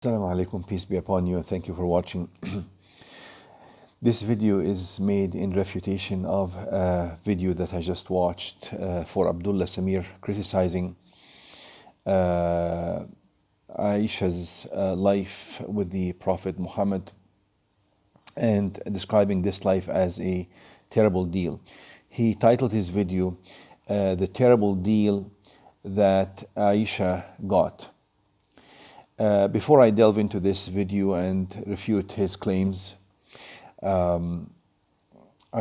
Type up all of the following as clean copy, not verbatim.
Assalamu alaikum, peace be upon you, and thank you for watching. This video is made in refutation of a video that I just watched for Abdullah Samir criticizing Aisha's life with the Prophet Muhammad and describing this life as a terrible deal. He titled his video, The Terrible Deal That Aisha Got. Before I delve into this video and refute his claims, I'm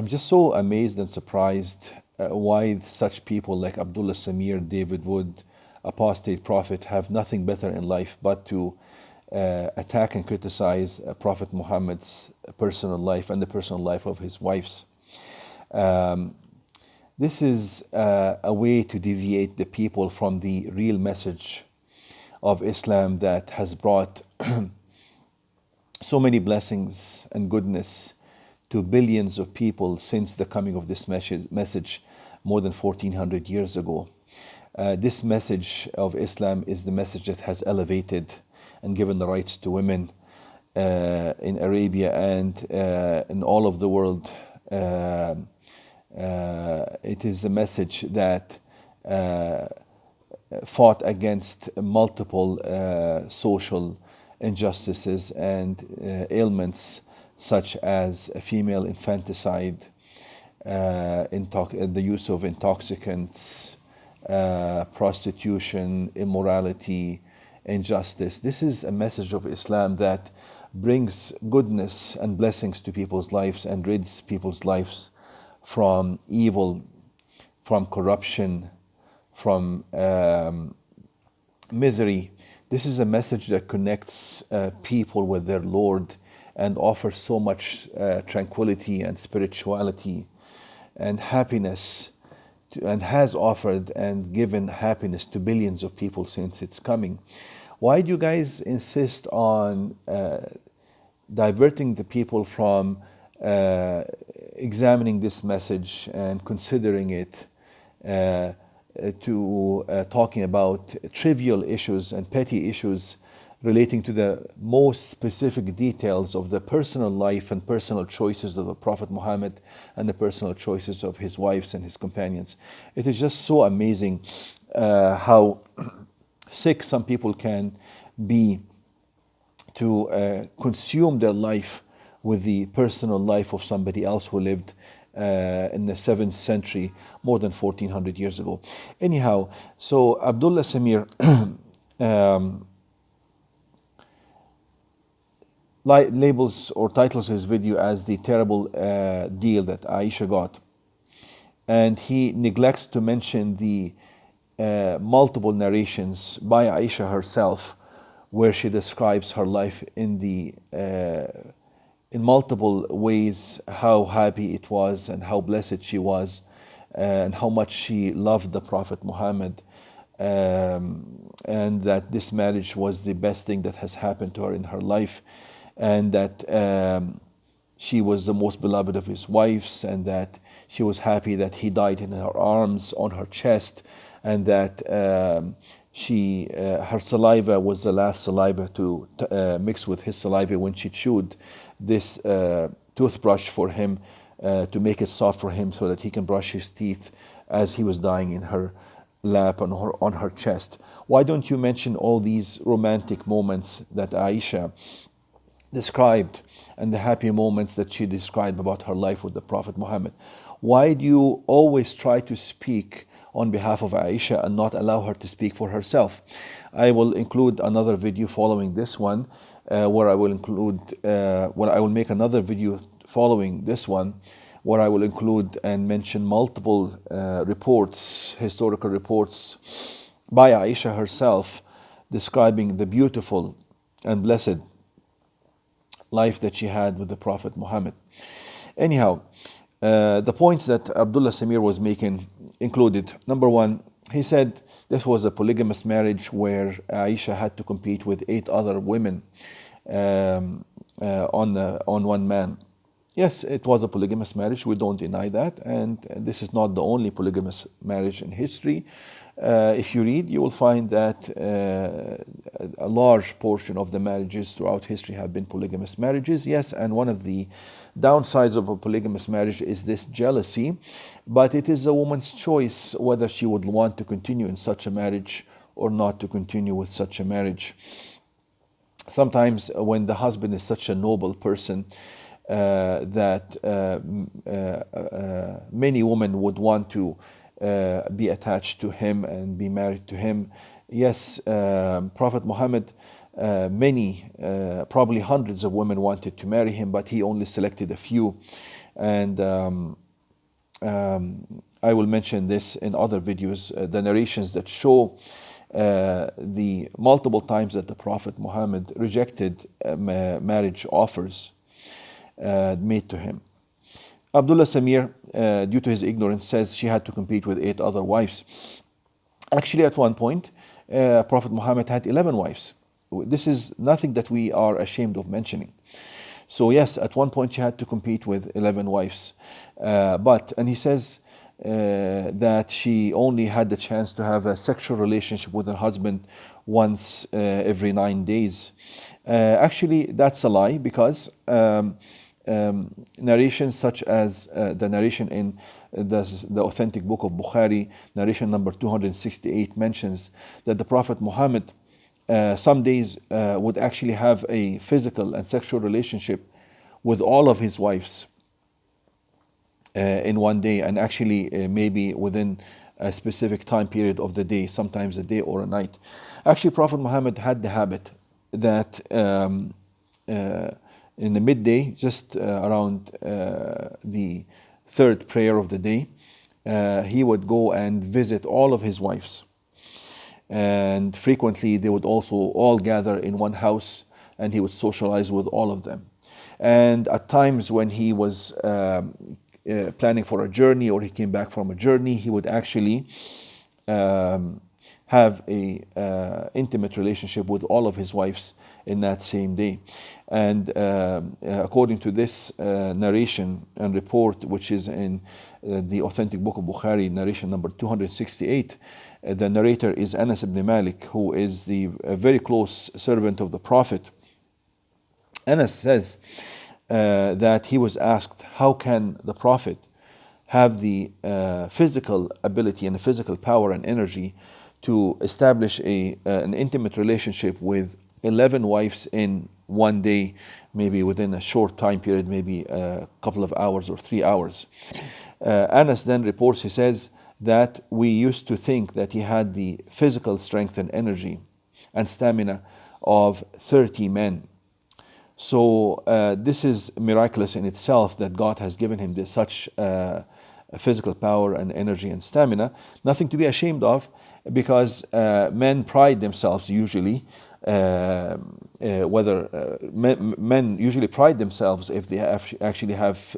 just so amazed and surprised why such people like Abdullah Samir, David Wood, apostate prophet have nothing better in life but to attack and criticize Prophet Muhammad's personal life and the personal life of his wives. This is a way to deviate the people from the real message of Islam that has brought so many blessings and goodness to billions of people since the coming of this message more than 1400 years ago. This message of Islam is the message that has elevated and given the rights to women in Arabia and in all of the world. It is a message that fought against multiple social injustices and ailments such as female infanticide, the use of intoxicants, prostitution, immorality, injustice. This is a message of Islam that brings goodness and blessings to people's lives and rids people's lives from evil, from corruption, from misery. This is a message that connects people with their Lord and offers so much tranquility and spirituality and happiness and has offered and given happiness to billions of people since its coming. Why do you guys insist on diverting the people from examining this message and considering it to talking about trivial issues and petty issues relating to the most specific details of the personal life and personal choices of the Prophet Muhammad and the personal choices of his wives and his companions? It is just so amazing how sick some people can be to consume their life with the personal life of somebody else who lived in the 7th century, more than 1400 years ago. Anyhow, so Abdullah Samir labels or titles his video as the terrible deal that Aisha got. And he neglects to mention the multiple narrations by Aisha herself where she describes her life in multiple ways, how happy it was and how blessed she was and how much she loved the Prophet Muhammad, and that this marriage was the best thing that has happened to her in her life, and that she was the most beloved of his wives, and that she was happy that he died in her arms, on her chest, and that her saliva was the last saliva to mix with his saliva when she chewed this toothbrush for him to make it soft for him so that he can brush his teeth as he was dying in her lap and on her chest. Why don't you mention all these romantic moments that Aisha described and the happy moments that she described about her life with the Prophet Muhammad? Why do you always try to speak on behalf of Aisha and not allow her to speak for herself? I will include another video following this one where I will make another video following this one where I will include and mention multiple reports, historical reports by Aisha herself describing the beautiful and blessed life that she had with the Prophet Muhammad. Anyhow, the points that Abdullah Samir was making included, number one, he said this was a polygamous marriage where Aisha had to compete with 8 other women on one man. Yes, it was a polygamous marriage. We don't deny that. And this is not the only polygamous marriage in history. If you read, you will find that a large portion of the marriages throughout history have been polygamous marriages. Yes, and one of the downsides of a polygamous marriage is this jealousy, but it is a woman's choice whether she would want to continue in such a marriage or not to continue with such a marriage. Sometimes when the husband is such a noble person, that many women would want to be attached to him and be married to him. Yes, Prophet Muhammad, many, probably hundreds of women wanted to marry him, but he only selected a few. And I will mention this in other videos, the narrations that show the multiple times that the Prophet Muhammad rejected marriage offers made to him. Abdullah Samir, due to his ignorance, says she had to compete with 8 other wives. Actually, at one point, Prophet Muhammad had 11 wives. This is nothing that we are ashamed of mentioning. So yes, at one point she had to compete with 11 wives. And he says that she only had the chance to have a sexual relationship with her husband once every 9 days. Actually, that's a lie, because narrations such as the narration in the authentic book of Bukhari, narration number 268, mentions that the Prophet Muhammad some days would actually have a physical and sexual relationship with all of his wives in one day, and actually maybe within a specific time period of the day, sometimes a day or a night. Actually, Prophet Muhammad had the habit that in the midday, just around the third prayer of the day, he would go and visit all of his wives. And frequently they would also all gather in one house, and he would socialize with all of them. And at times when he was planning for a journey, or he came back from a journey, he would actually have a intimate relationship with all of his wives in that same day. And according to this narration and report, which is in the authentic book of Bukhari, narration number 268, the narrator is Anas ibn Malik, who is a very close servant of the Prophet. Anas says that he was asked, how can the Prophet have the physical ability and the physical power and energy to establish an intimate relationship with 11 wives in one day, maybe within a short time period, maybe a couple of hours or 3 hours. Anas then reports, he says, that we used to think that he had the physical strength and energy and stamina of 30 men. So this is miraculous in itself, that God has given him such physical power and energy and stamina. Nothing to be ashamed of, because men pride themselves usually, men usually pride themselves if they actually have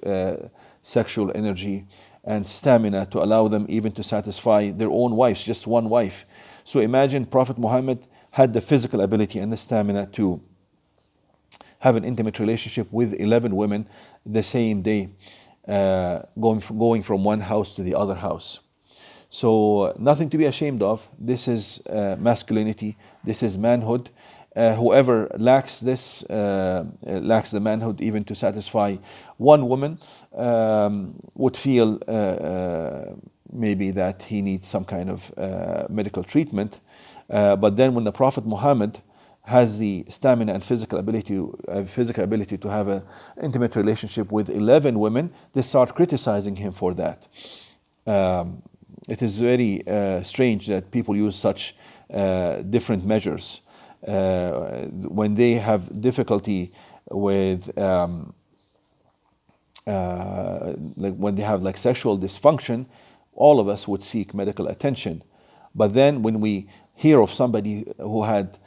sexual energy and stamina to allow them even to satisfy their own wives, just one wife. So imagine Prophet Muhammad had the physical ability and the stamina to have an intimate relationship with 11 women the same day, going from one house to the other house. So nothing to be ashamed of. This is masculinity. This is manhood. Whoever lacks this, lacks the manhood even to satisfy one woman, would feel maybe that he needs some kind of medical treatment. But then when the Prophet Muhammad has the stamina and physical ability to have an intimate relationship with 11 women, they start criticizing him for that. It is very strange that people use such different measures when they have difficulty with when they have sexual dysfunction. All of us would seek medical attention, but then when we hear of somebody who had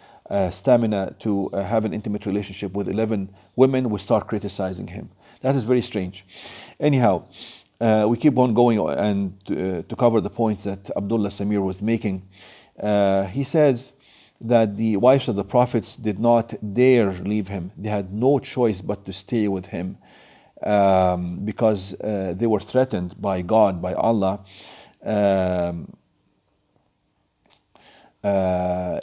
stamina to have an intimate relationship with 11 women, we start criticizing him. That is very strange. Anyhow, we keep on going, and to cover the points that Abdullah Samir was making, he says that the wives of the prophets did not dare leave him. They had no choice but to stay with him. because they were threatened by God, by Allah, um,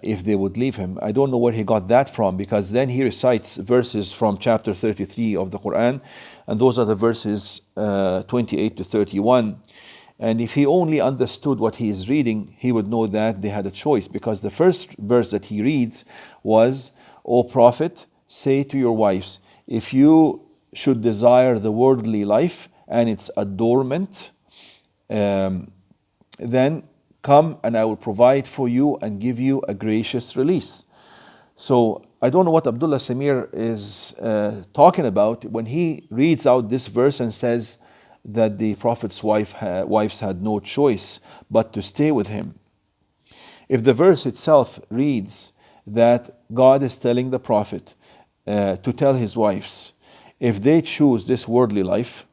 if they would leave him. I don't know where he got that from, because then he recites verses from chapter 33 of the Quran, and those are the verses 28 to 31. And if he only understood what he is reading, he would know that they had a choice, because the first verse that he reads was, "O Prophet, say to your wives, if you should desire the worldly life and its adornment, then come and I will provide for you and give you a gracious release." So I don't know what Abdullah Samir is talking about when he reads out this verse and says that the Prophet's wives had no choice but to stay with him. If the verse itself reads that God is telling the Prophet to tell his wives, if they choose this worldly life,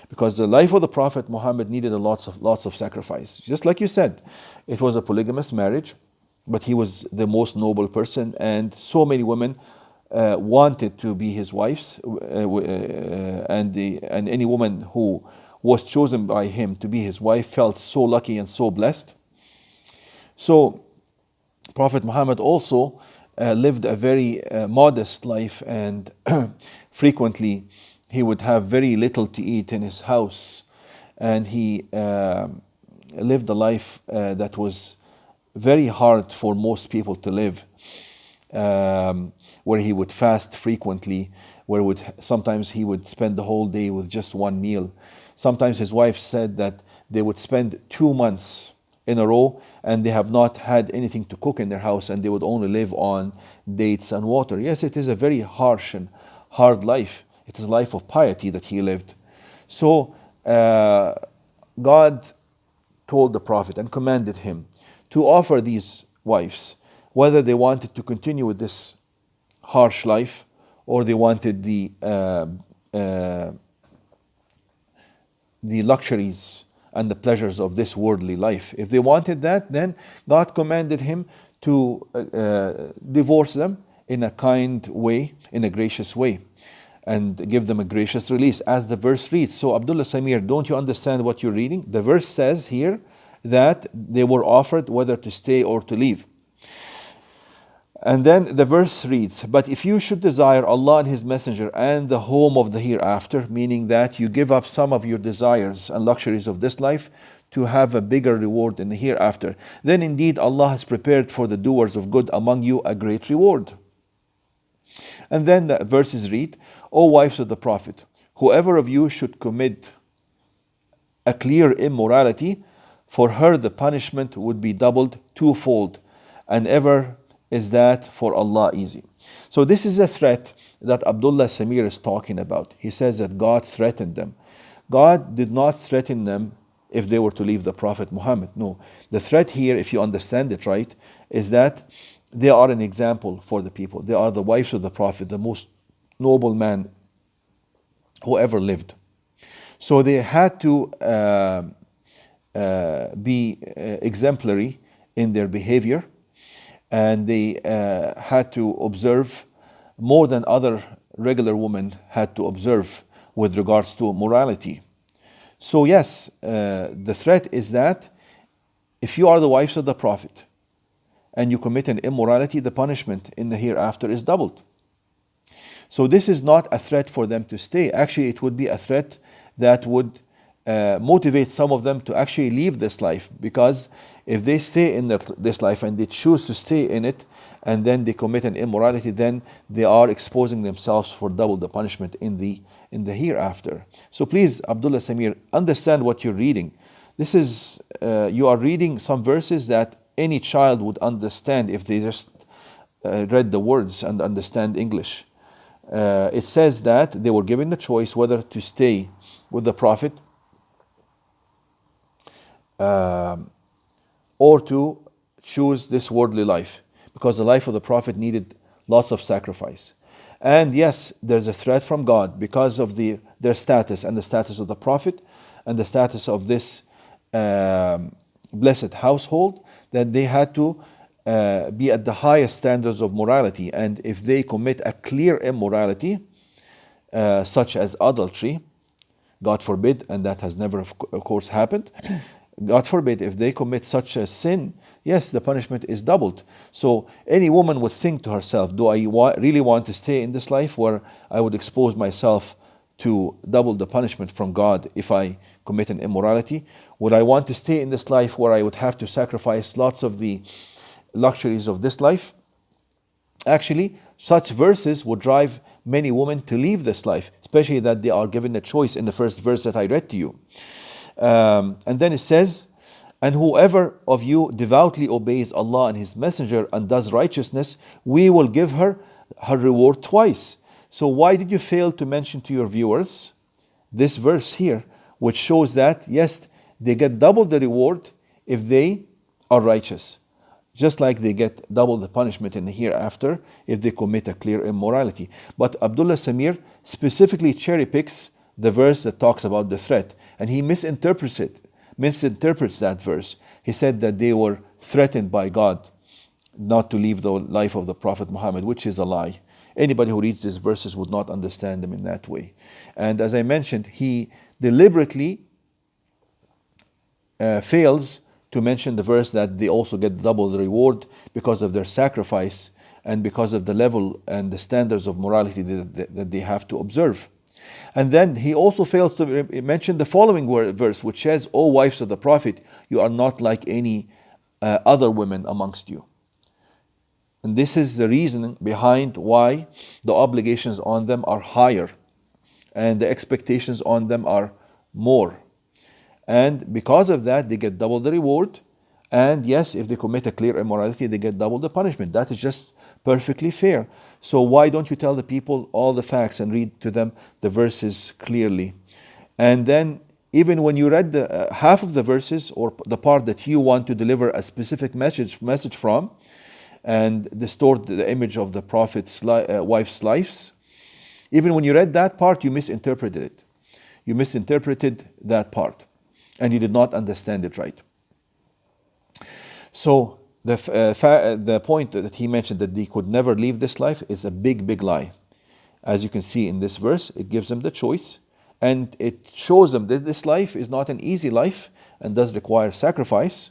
because the life of the Prophet Muhammad needed lots of sacrifice. Just like you said, it was a polygamous marriage, but he was the most noble person, and so many women wanted to be his wives, and any woman who was chosen by him to be his wife felt so lucky and so blessed. So Prophet Muhammad also lived a very modest life, and frequently he would have very little to eat in his house, and he lived a life that was very hard for most people to live, where he would fast frequently, where sometimes he would spend the whole day with just one meal. Sometimes his wife said that they would spend 2 months in a row and they have not had anything to cook in their house, and they would only live on dates and water. Yes, it is a very harsh and hard life. It is a life of piety that he lived. So God told the Prophet and commanded him to offer these wives, whether they wanted to continue with this harsh life or they wanted the luxuries and the pleasures of this worldly life. If they wanted that, then God commanded him to divorce them in a kind way, in a gracious way, and give them a gracious release, as the verse reads. So Abdullah Samir, don't you understand what you're reading? The verse says here that they were offered whether to stay or to leave. And then the verse reads, "But if you should desire Allah and His Messenger and the home of the hereafter," meaning that you give up some of your desires and luxuries of this life to have a bigger reward in the hereafter, "then indeed Allah has prepared for the doers of good among you a great reward." And then the verses read, "O wives of the Prophet, whoever of you should commit a clear immorality, for her the punishment would be doubled twofold, and ever is that for Allah easy." So this is a threat that Abdullah Samir is talking about. He says that God threatened them. God did not threaten them if they were to leave the Prophet Muhammad. No. The threat here, if you understand it right, is that they are an example for the people. They are the wives of the Prophet, the most noble man who ever lived. So they had to be exemplary in their behavior, and they had to observe more than other regular women had to observe with regards to morality. So yes, the threat is that if you are the wives of the Prophet and you commit an immorality, the punishment in the hereafter is doubled. So this is not a threat for them to stay. Actually, it would be a threat that would motivate some of them to actually leave this life, because if they stay in this life and they choose to stay in it and then they commit an immorality, then they are exposing themselves for double the punishment in the hereafter. So please, Abdullah Samir, understand what you're reading. This is you are reading some verses that any child would understand if they just read the words and understand English. It says that they were given the choice whether to stay with the Prophet or to choose this worldly life, because the life of the Prophet needed lots of sacrifice. And yes, there's a threat from God because of their status and the status of the Prophet and the status of this blessed household, that they had to be at the highest standards of morality. And if they commit a clear immorality, such as adultery, God forbid, and that has never, of course, happened. God forbid, if they commit such a sin, yes, the punishment is doubled. So any woman would think to herself, do I really want to stay in this life where I would expose myself to double the punishment from God if I commit an immorality? Would I want to stay in this life where I would have to sacrifice lots of the luxuries of this life? Actually, such verses would drive many women to leave this life, especially that they are given a choice in the first verse that I read to you. And then it says, and whoever of you devoutly obeys Allah and His Messenger and does righteousness, we will give her her reward twice. So why did you fail to mention to your viewers this verse here, which shows that, yes, they get double the reward if they are righteous, just like they get double the punishment in the hereafter if they commit a clear immorality. But Abdullah Samir specifically cherry picks the verse that talks about the threat, and he misinterprets that verse. He said that they were threatened by God not to leave the life of the Prophet Muhammad, which is a lie. Anybody who reads these verses would not understand them in that way. And as I mentioned, he deliberately fails to mention the verse that they also get double the reward because of their sacrifice and because of the level and the standards of morality that they have to observe. And then he also fails to mention the following verse, which says, O wives of the Prophet, you are not like any other women amongst you. And this is the reason behind why the obligations on them are higher and the expectations on them are more. And because of that, they get double the reward. And yes, if they commit a clear immorality, they get double the punishment. That is just perfectly fair. So why don't you tell the people all the facts and read to them the verses clearly? And then even when you read the half of the verses or the part that you want to deliver a specific message from and distort the image of the Prophet's wife's lives, even when you read that part, you misinterpreted it. You misinterpreted that part and you did not understand it right. So the point that he mentioned that they could never leave this life is a big, big lie. As you can see in this verse, it gives them the choice and it shows them that this life is not an easy life and does require sacrifice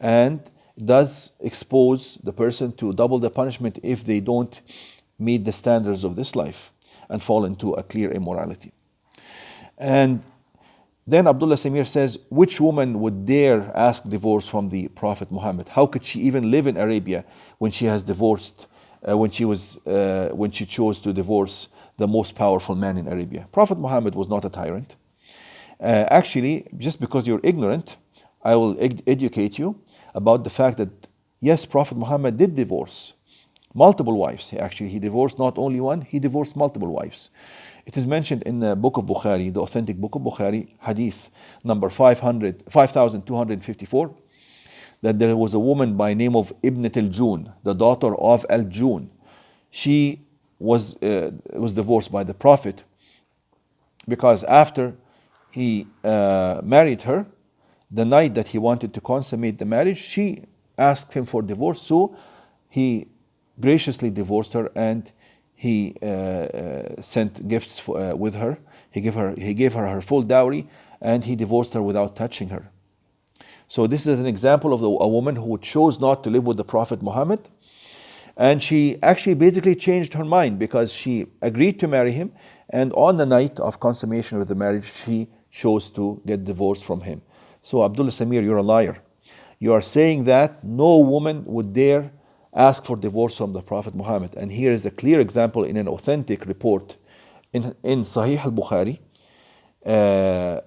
and does expose the person to double the punishment if they don't meet the standards of this life and fall into a clear immorality. And then Abdullah Samir says, which woman would dare ask divorce from the Prophet Muhammad? How could she even live in Arabia when she has divorced, when she chose to divorce the most powerful man in Arabia? Prophet Muhammad was not a tyrant. Actually, just because you're ignorant, I will educate you about the fact that, yes, Prophet Muhammad did divorce multiple wives. He divorced not only one, he divorced multiple wives. It is mentioned in the book of Bukhari, the authentic book of Bukhari, hadith number 5254, that there was a woman by name of Ibn al-Jun, the daughter of al-Jun. She was divorced by the Prophet because after he married her, the night that he wanted to consummate the marriage, she asked him for divorce. So he graciously divorced her and he sent gifts with her. He gave her her full dowry and he divorced her without touching her. So this is an example of a woman who chose not to live with the Prophet Muhammad. And she actually basically changed her mind because she agreed to marry him. And on the night of consummation of the marriage, she chose to get divorced from him. So Abdullah Samir, you're a liar. You are saying that no woman would dare ask for divorce from the Prophet Muhammad. And here is a clear example in an authentic report in Sahih al-Bukhari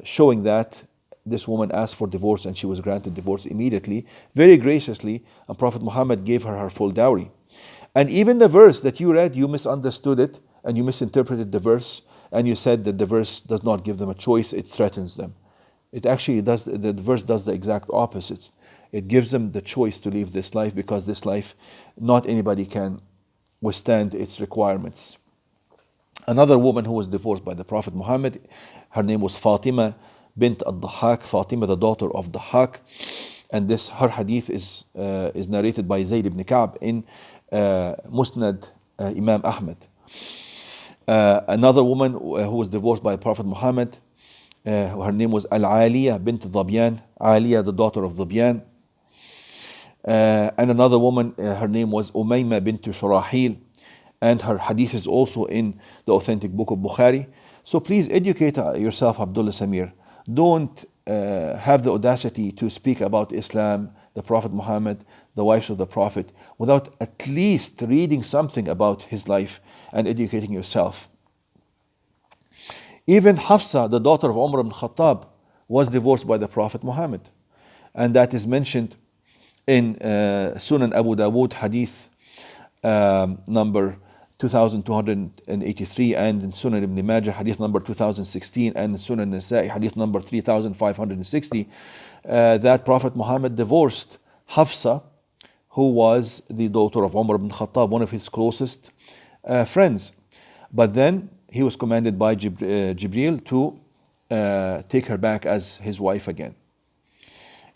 showing that this woman asked for divorce and she was granted divorce immediately, very graciously, and Prophet Muhammad gave her her full dowry. And even the verse that you read, you misunderstood it and you misinterpreted the verse and you said that the verse does not give them a choice, it threatens them. It actually does, the verse does the exact opposite. It gives them the choice to leave this life because this life, not anybody can withstand its requirements. Another woman who was divorced by the Prophet Muhammad, her name was Fatima bint al-Dahhak, Fatima the daughter of Dahhak, and her hadith is narrated by Zayd ibn Ka'b in Musnad Imam Ahmad. Another woman who was divorced by Prophet Muhammad, Her name was Al-Aliyah bint Dhabiyan, Aliyah, the daughter of Dhabiyan. And another woman, her name was Umayma bint Shurahil, and her hadith is also in the authentic book of Bukhari. So please educate yourself, Abdullah Samir. Don't have the audacity to speak about Islam, the Prophet Muhammad, the wives of the Prophet, without at least reading something about his life and educating yourself. Even Hafsa, the daughter of Umar ibn Khattab, was divorced by the Prophet Muhammad. And that is mentioned in Sunan Abu Dawood hadith number 2283, and in Sunan Ibn Majah hadith number 2016, and in Sunan Nasa'i hadith number 3560, that Prophet Muhammad divorced Hafsa, who was the daughter of Umar ibn Khattab, one of his closest friends. But then he was commanded by Jibreel to take her back as his wife again.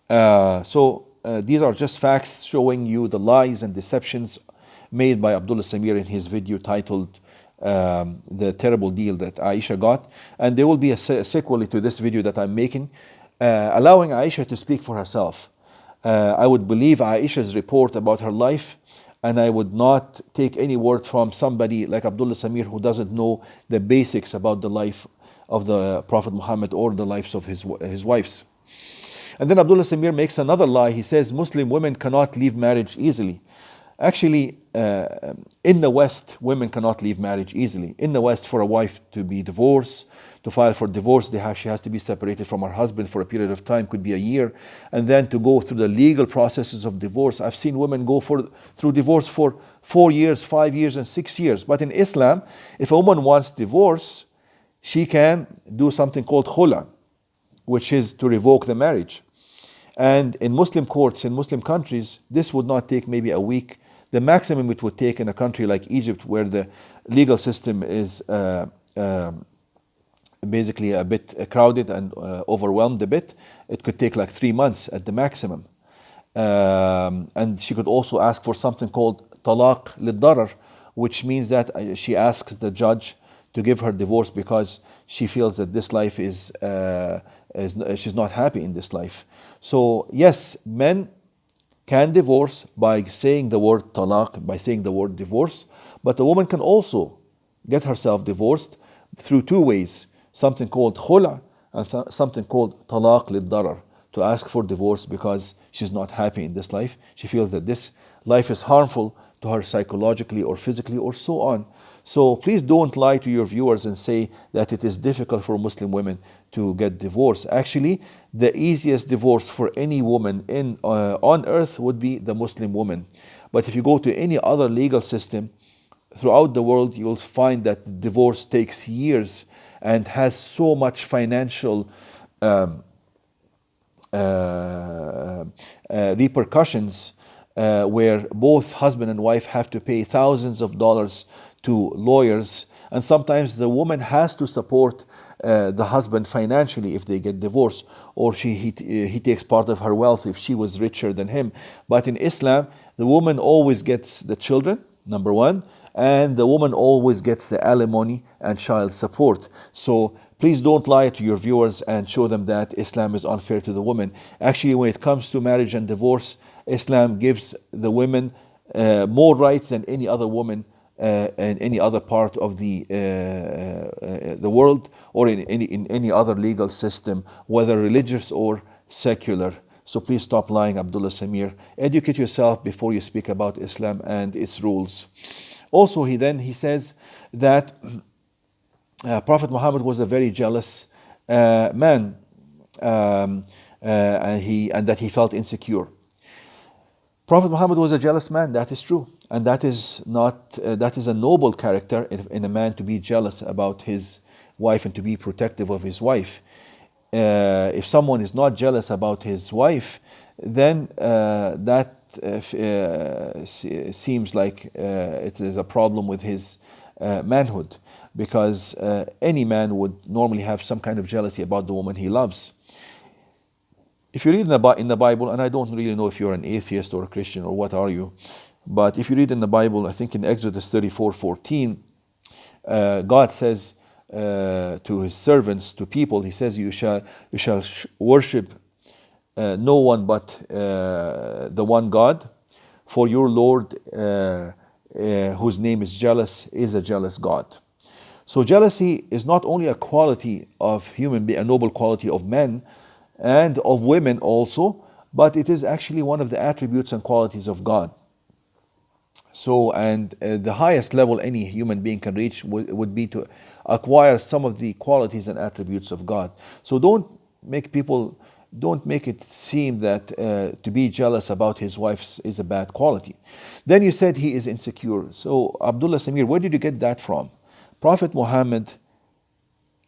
So these are just facts showing you the lies and deceptions made by Abdullah Samir in his video titled The Terrible Deal That Aisha Got. And there will be a sequel to this video that I'm making, allowing Aisha to speak for herself. I would believe Aisha's report about her life, and I would not take any word from somebody like Abdullah Samir who doesn't know the basics about the life of the Prophet Muhammad or the lives of his wives. And then Abdullah Samir makes another lie. He says Muslim women cannot leave marriage easily. Actually, in the West, women cannot leave marriage easily. In the West, for a wife to be divorced, to file for divorce, she has to be separated from her husband for a period of time, could be a year, and then to go through the legal processes of divorce. I've seen women go through divorce for 4 years, 5 years, and 6 years. But in Islam, if a woman wants divorce, she can do something called khula, which is to revoke the marriage. And in Muslim courts, in Muslim countries, this would not take maybe a week. The maximum it would take in a country like Egypt, where the legal system is basically a bit crowded and overwhelmed a bit, it could take like 3 months at the maximum. And she could also ask for something called talaq lid-darar, which means that she asks the judge to give her divorce because she feels that this life is she's not happy in this life. So yes, men can divorce by saying the word talaq, by saying the word divorce, but a woman can also get herself divorced through 2 ways, something called khula and something called talaq lid-darar, to ask for divorce because she's not happy in this life. She feels that this life is harmful to her psychologically or physically or so on. So please don't lie to your viewers and say that it is difficult for Muslim women to get divorced. Actually, the easiest divorce for any woman on earth would be the Muslim woman. But if you go to any other legal system throughout the world, you will find that divorce takes years and has so much financial repercussions, where both husband and wife have to pay thousands of dollars to lawyers, and sometimes the woman has to support the husband financially if they get divorced, or he takes part of her wealth if she was richer than him. But in Islam, the woman always gets the children, number one, and the woman always gets the alimony and child support. So please don't lie to your viewers and show them that Islam is unfair to the woman. Actually, when it comes to marriage and divorce, Islam gives the women more rights than any other woman in any other part of the world, or in any other legal system, whether religious or secular. So please stop lying, Abdullah Samir. Educate yourself before you speak about Islam and its rules. Also, he says that Prophet Muhammad was a very jealous man, and that he felt insecure. Prophet Muhammad was a jealous man, that is true. And that is a noble character in a man, to be jealous about his wife and to be protective of his wife. If someone is not jealous about his wife, then that seems like it is a problem with his manhood, because any man would normally have some kind of jealousy about the woman he loves. If you read in the Bible, and I don't really know if you're an atheist or a Christian or what are you, but if you read in the Bible, I think in Exodus 34:14, God says, to his servants, to people. He says, you shall worship no one but the one God, for your Lord, whose name is jealous, is a jealous God. So jealousy is not only a quality of human being, a noble quality of men and of women also, but it is actually one of the attributes and qualities of God. So, and the highest level any human being can reach would be to acquire some of the qualities and attributes of God. So don't make it seem that to be jealous about his wife is a bad quality. Then you said he is insecure. So Abdullah Samir, where did you get that from? Prophet Muhammad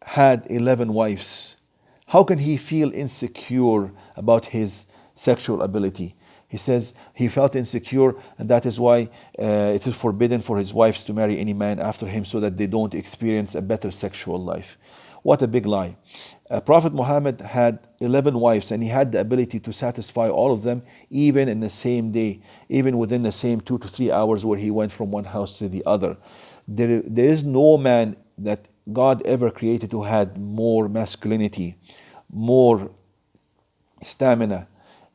had 11 wives. How can he feel insecure about his sexual ability? He says he felt insecure, and that is why it is forbidden for his wives to marry any man after him, so that they don't experience a better sexual life. What a big lie. Prophet Muhammad had 11 wives, and he had the ability to satisfy all of them, even in the same day, even within the same 2 to 3 hours where he went from one house to the other. There is no man that God ever created who had more masculinity, more stamina,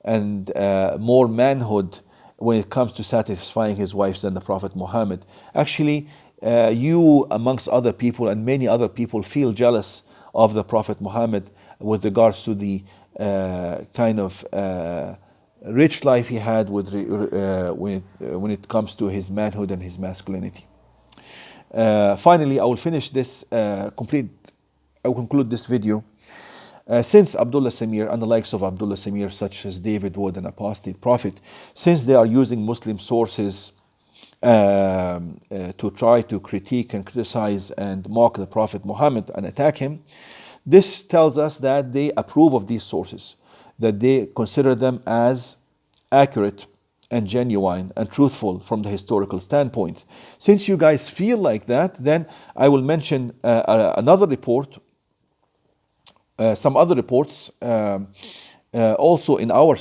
and more manhood when it comes to satisfying his wives than the Prophet Muhammad. Actually, you amongst other people and many other people feel jealous of the Prophet Muhammad with regards to the kind of rich life he had when it comes to his manhood and his masculinity. Finally, I will finish this I will conclude this video. Since Abdullah Samir and the likes of Abdullah Samir, such as David Wood, an apostate prophet, since they are using Muslim sources to try to critique and criticize and mock the Prophet Muhammad and attack him, this tells us that they approve of these sources, that they consider them as accurate and genuine and truthful from the historical standpoint. Since you guys feel like that, then I will mention another report, some other reports also in our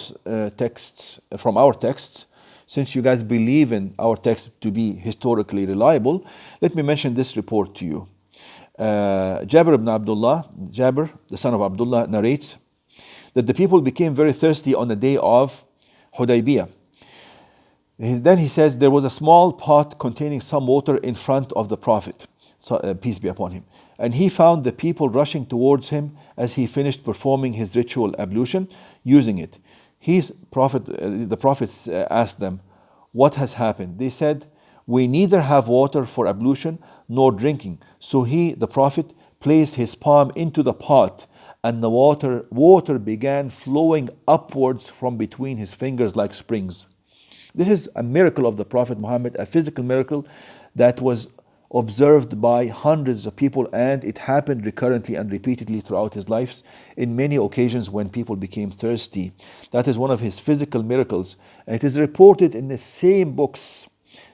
texts, from our texts. Since you guys believe in our text to be historically reliable, let me mention this report to you. Jabir ibn Abdullah, Jabir, the son of Abdullah, narrates that the people became very thirsty on the day of Hudaybiyah. Then he says there was a small pot containing some water in front of the Prophet, peace be upon him. And he found the people rushing towards him as he finished performing his ritual ablution using it. The Prophet asked them, "What has happened?" They said, "We neither have water for ablution nor drinking." So the Prophet, placed his palm into the pot, and the water began flowing upwards from between his fingers like springs. This is a miracle of the Prophet Muhammad, a physical miracle that was observed by hundreds of people, and it happened recurrently and repeatedly throughout his life in many occasions when people became thirsty. That is one of his physical miracles, and it is reported in the same books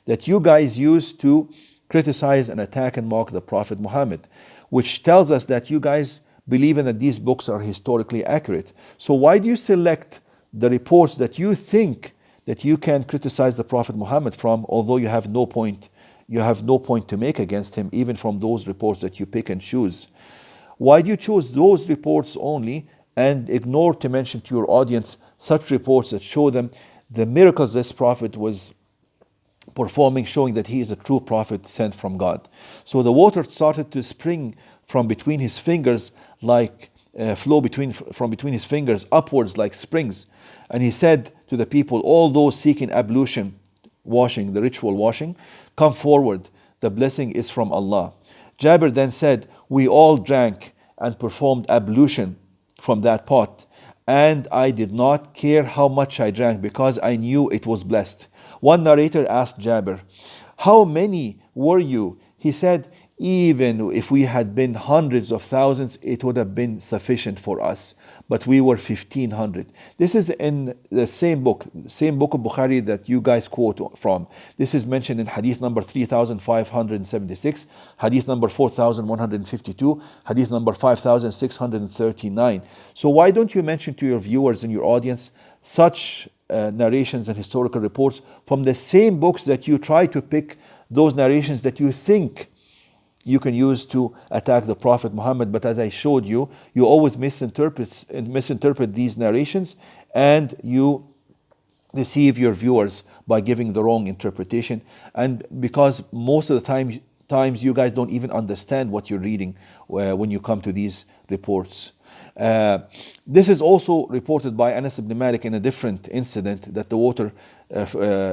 that you guys use to criticize and attack and mock the Prophet Muhammad, which tells us that you guys believe in that these books are historically accurate. So why do you select the reports that you think that you can criticize the Prophet Muhammad from, although you have no point to make against him, even from those reports that you pick and choose? Why do you choose those reports only and ignore to mention to your audience such reports that show them the miracles this prophet was performing, showing that he is a true prophet sent from God? So the water started to spring from between his fingers, like flow from between his fingers upwards like springs. And he said to the people, "All those seeking ablution, washing, the ritual washing, come forward. The blessing is from Allah." Jabir then said, "We all drank and performed ablution from that pot, and I did not care how much I drank because I knew it was blessed." One narrator asked Jabir, "How many were you?" He said, "Even if we had been hundreds of thousands, it would have been sufficient for us. But we were 1,500. This is in the same book of Bukhari that you guys quote from. This is mentioned in hadith number 3,576, hadith number 4,152, hadith number 5,639. So why don't you mention to your viewers and your audience such narrations and historical reports from the same books that you try to pick those narrations that you think you can use to attack the Prophet Muhammad. But as I showed you, you always misinterpret these narrations, and you deceive your viewers by giving the wrong interpretation. And because most of the times you guys don't even understand what you're reading when you come to these reports. This is also reported by Anas ibn Malik in a different incident, that the water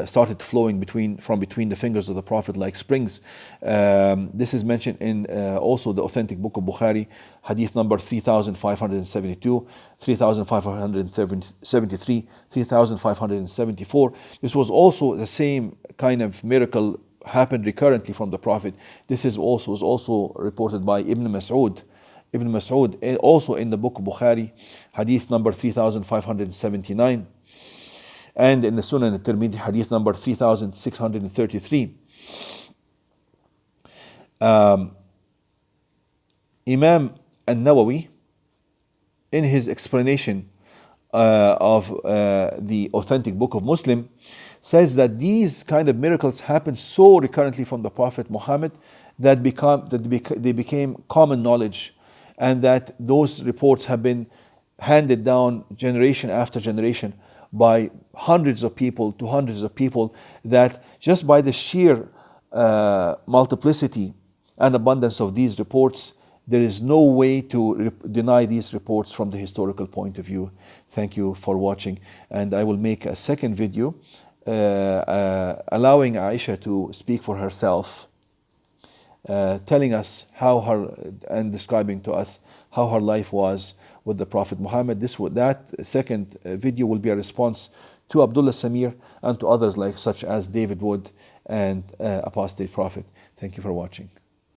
started flowing from between the fingers of the Prophet like springs. This is mentioned in also the authentic book of Bukhari, hadith number 3572, 3573, 3574. This was also the same kind of miracle happened recurrently from the Prophet. This was also reported by Ibn Mas'ud, also in the book of Bukhari, hadith number 3579, and in the Sunan al-Tirmidhi, hadith number 3633. Imam al-Nawawi, in his explanation of the authentic book of Muslim, says that these kind of miracles happen so recurrently from the Prophet Muhammad that they became common knowledge, and that those reports have been handed down generation after generation by hundreds of people to hundreds of people, that just by the sheer multiplicity and abundance of these reports, there is no way to deny these reports from the historical point of view. Thank you for watching, and I will make a second video allowing Aisha to speak for herself, telling us and describing to us how her life was with the Prophet Muhammad. That second video will be a response to Abdullah Samir and to others such as David Wood and Apostate Prophet. Thank you for watching.